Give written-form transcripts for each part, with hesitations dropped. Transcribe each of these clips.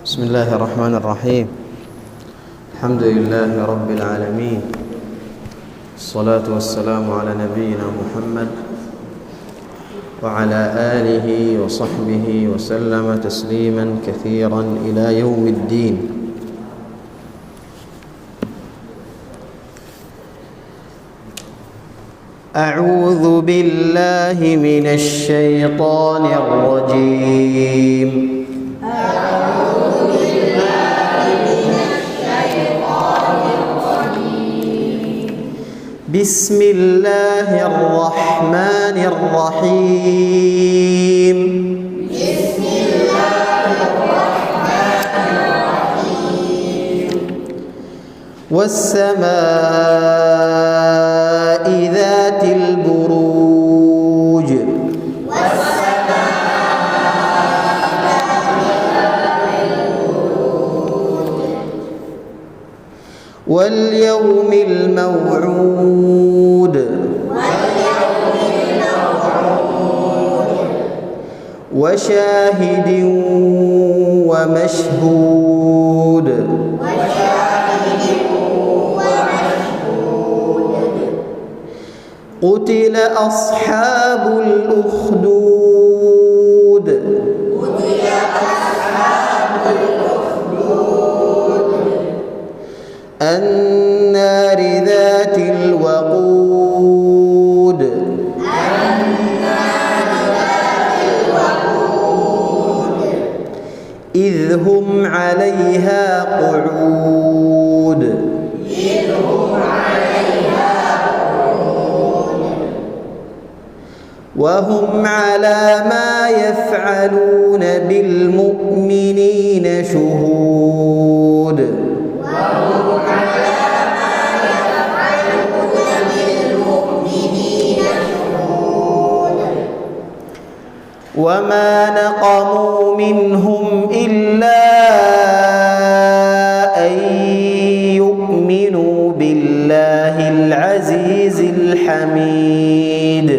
بسم الله الرحمن الرحيم. الحمد لله رب العالمين، الصلاة والسلام على نبينا محمد وعلى آله وصحبه وسلم تسليما كثيرا إلى يوم الدين. أعوذ بالله من الشيطان الرجيم. بسم الله الرحمن الرحيم. بسم الله الرحمن الرحيم. والسماء ذات البروج. واليوم الموعود. وشاهد ومشهود. قتل أصحاب الأخدود. النار ذات الوقود. إذ هم عليها قعود. وهم على ما يفعلون بالمؤمنين شهود. وما نقموا منهم إلا أن يؤمنوا بالله العزيز الحميد.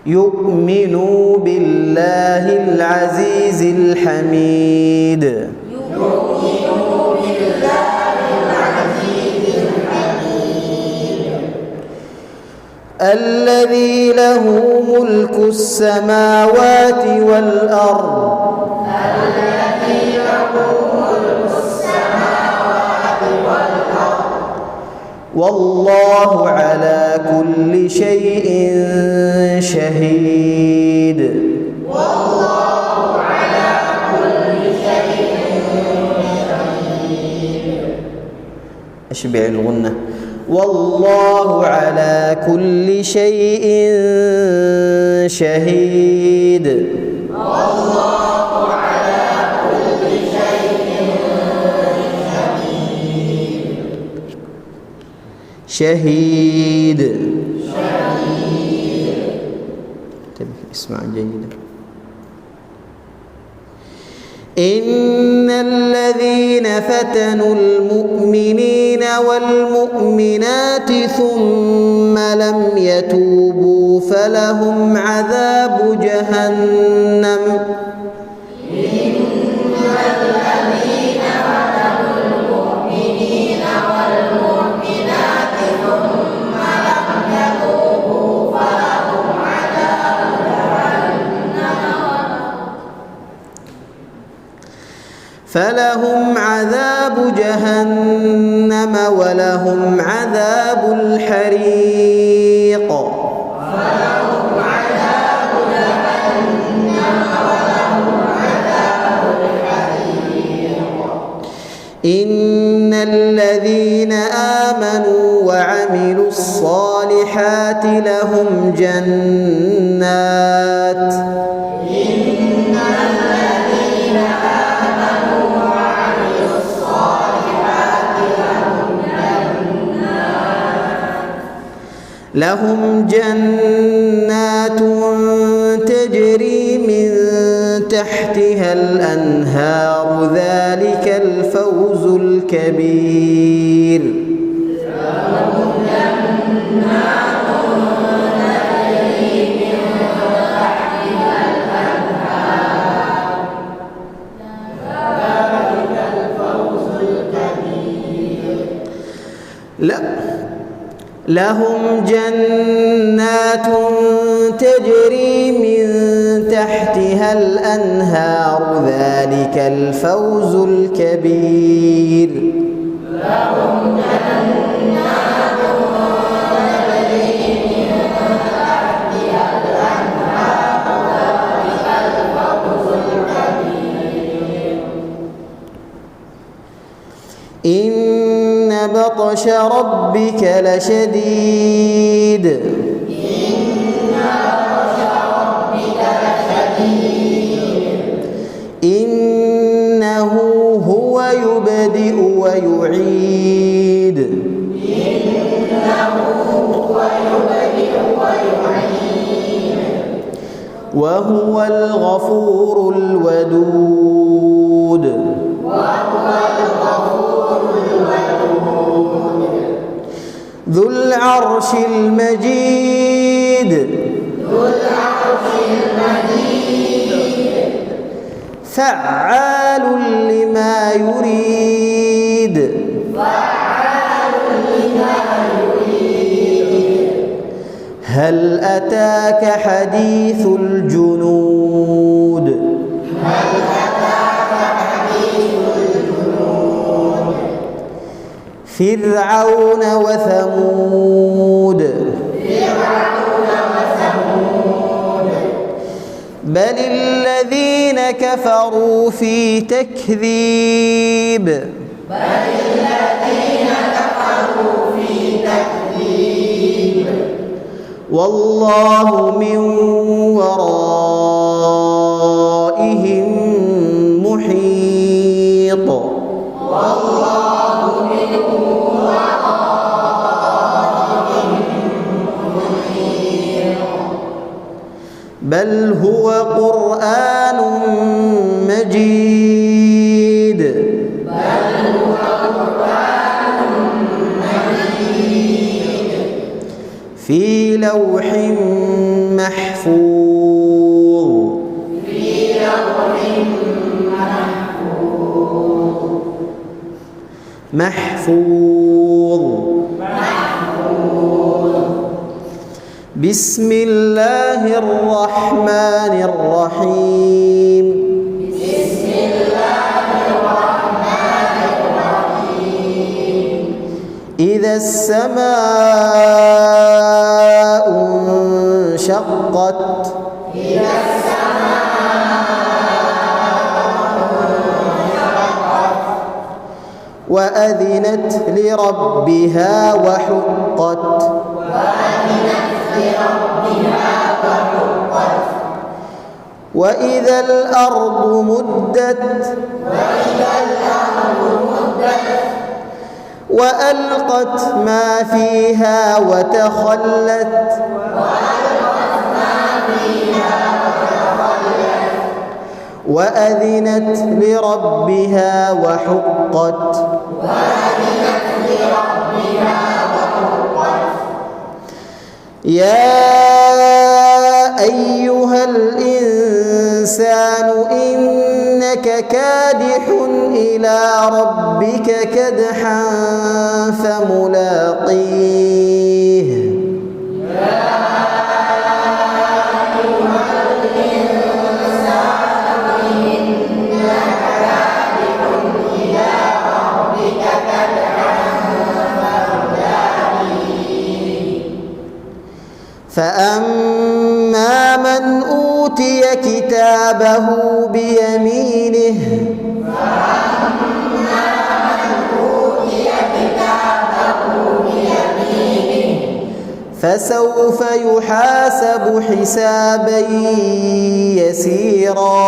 يؤمنوا بالله العزيز الحميد. الذي له ملك السماوات والأرض. والله على كل شيء شهيد. والله على كل شيء شهيد. أشبع الغنة. والله على كل شيء شهيد. والله على كل شيء شهيد. اسمع جيدا. إن الذين فتنوا المؤمنين والمؤمنات ثم لم يتوبوا فلهم عذاب جهنم. فلهم عذاب جهنم ولهم عذاب الحريق. فلهم عذاب جهنم ولهم عذاب الحريق. إن الذين آمنوا وعملوا الصالحات لهم جنات. لهم جنات تجري من تحتها الأنهار ذلك الفوز الكبير. لهم جنات تجري من تحتها الأنهار ذلك الفوز الكبير. لهم جنات تجري من تحتها الأنهار ذلك الفوز الكبير. إن بطش ربك لشديد. إنه هو يبدئ ويعيد. وهو الغفور الودود. ذو العرش المجيد. فعال لما يريد. هل أتاك حديث الجنود. فرعون وثمود. بل الذين كفروا في تكذيب. والله من ورائهم محيط. بل هو قرآن مجيد. في لوح محفوظ. محفوظ. بسم الله الرحمن الرحيم. إذا السماء انشقت. وأذنت لربها وحقت. وإذا الأرض مدت. وألقت ما فيها وتخلت. وأذنت لربها وحقت. يا أيها الإنسان إنك كادح إلى ربك كدحا فملاقيه. فأما من أوتي كتابه بيمينه. فسوف يحاسب حسابا يسيرا.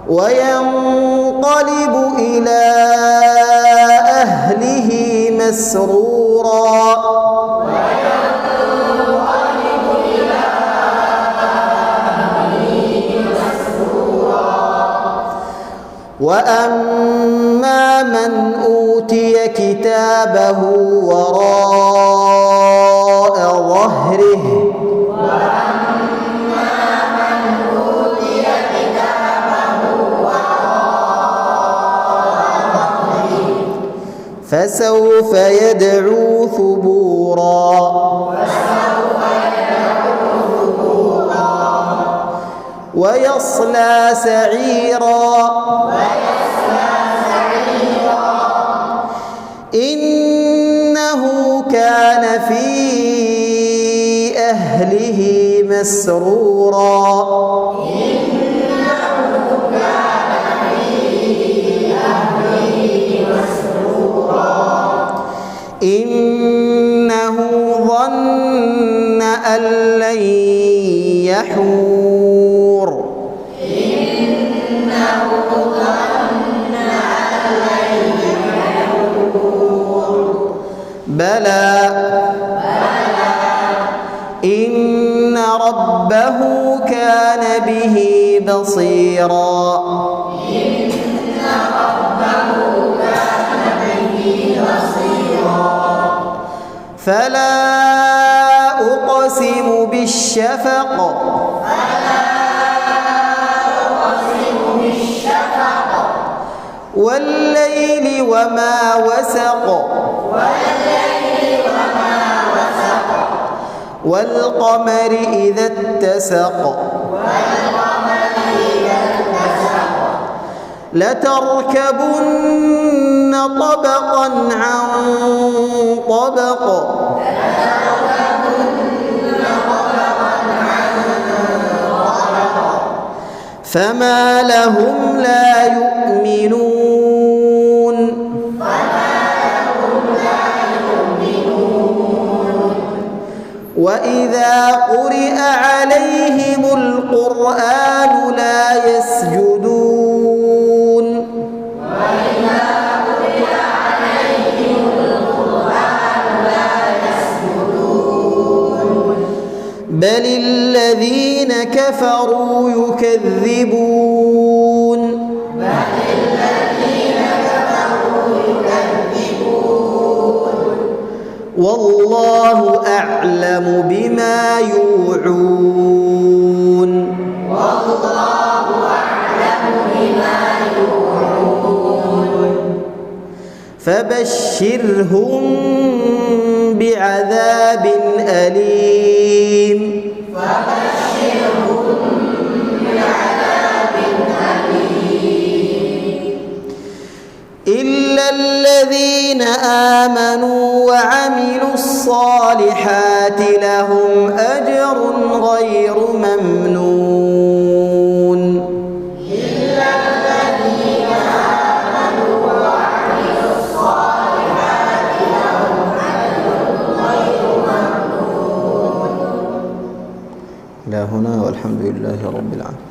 وينقلب إلى أهله مسرورا. وأما من أوتي كتابه وراء ظهره فسوف يدعو ثبورا ويصلى سعيرا إنه كان في أهله مسرورا إنه ظن أن لن يحور بلى إن ربه كان به بصيرا فلا أقسم بالشفق والليل وما وسق والقمر إذا اتسق لتركبن طبقا عن طبق فما لهم لا يؤمنون وإذا قرئ عليهم القرآن لا يسجدون بل الذين كفروا يكذبون والله أعلم بما يوعون فبشرهم بعذاب أليم إلا الذين آمنوا وعملوا الصالحات لهم أجر غير ممنون إلا الذين آمنوا وعملوا الصالحات لهم أجر غير ممنون. إلى هنا والحمد لله رب العالمين.